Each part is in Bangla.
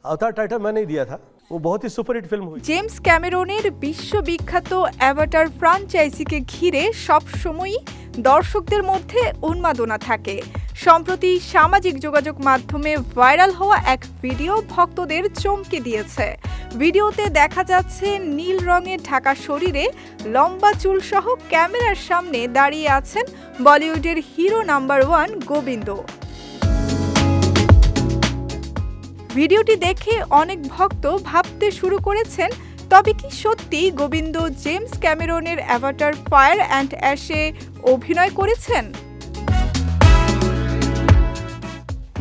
अवतार टाइटल मैंने ही दिया था, वो बहुत ही सुपरहिट फिल्म हुई। জেমস ক্যামেরনের বিশ্ববিখ্যাত অ্যাভাটার ফ্রাঞ্চাইজিকে ঘিরে সবসময়ই দর্শকদের মধ্যে উন্মাদনা থাকে। সম্প্রতি সামাজিক যোগাযোগ মাধ্যমে ভাইরাল হওয়া এক ভিডিও ভক্তদের চমকে দিয়েছে। ভিডিওতে দেখা যাচ্ছে নীল রঙে ঢাকা শরীরে লম্বা চুল সহ ক্যামেরার সামনে দাঁড়িয়ে আছেন বলিউডের হিরো নাম্বার 1 গোবিন্দ। ভিডিওটি দেখে অনেক ভক্ত ভাবতে শুরু করেছেন, তবে কি সত্যি গোবিন্দ জেমস ক্যামেরনের অ্যাভাটার ফায়ার অ্যান্ড অ্যাশে অভিনয় করেছেন?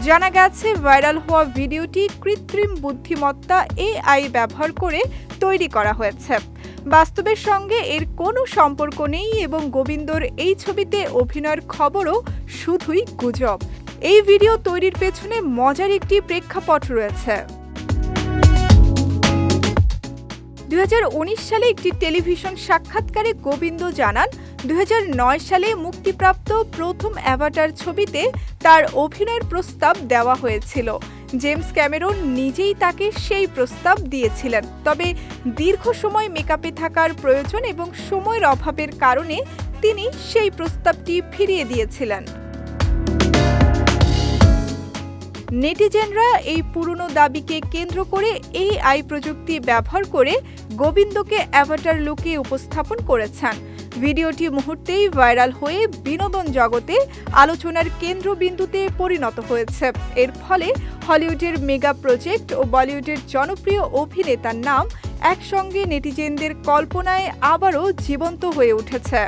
জানা গেছে ভাইরাল হওয়া ভিডিওটি কৃত্রিম বুদ্ধিমত্তা AI ব্যবহার করে তৈরি করা হয়েছে। বাস্তবের সঙ্গে এর কোনো সম্পর্ক নেই এবং গোবিন্দর এই ছবিতে অভিনয়ের খবরও শুধুই গুজব। এই ভিডিও তৈরির পেছনে মজার একটি প্রেক্ষাপট রয়েছে। 2019 সালে একটি টেলিভিশন সাক্ষাৎকারে গোবিন্দ জানান, 2009 সালে মুক্তিপ্রাপ্ত প্রথম অ্যাভাটার ছবিতে তার অভিনয়ের প্রস্তাব দেওয়া হয়েছিল। জেমস ক্যামেরন নিজেই তাকে সেই প্রস্তাব দিয়েছিলেন, তবে দীর্ঘ সময় মেকআপে থাকার প্রয়োজন এবং সময়ের অভাবের কারণে তিনি সেই প্রস্তাবটি ফিরিয়ে দিয়েছিলেন। নেটিজেনরা এই পুরনো দাবিকে কেন্দ্র করে AI প্রযুক্তি ব্যবহার করে গোবিন্দকে অ্যাভাটার লুকে উপস্থাপন করেছেন। ভিডিওটি মুহূর্তেই ভাইরাল হয়ে বিনোদন জগতে আলোচনার কেন্দ্রবিন্দুতে পরিণত হয়েছে। এর ফলে হলিউডের মেগা প্রজেক্ট ও বলিউডের জনপ্রিয় অভিনেতার নাম একসঙ্গে নেটিজেনদের কল্পনায় আবারও জীবন্ত হয়ে উঠেছে।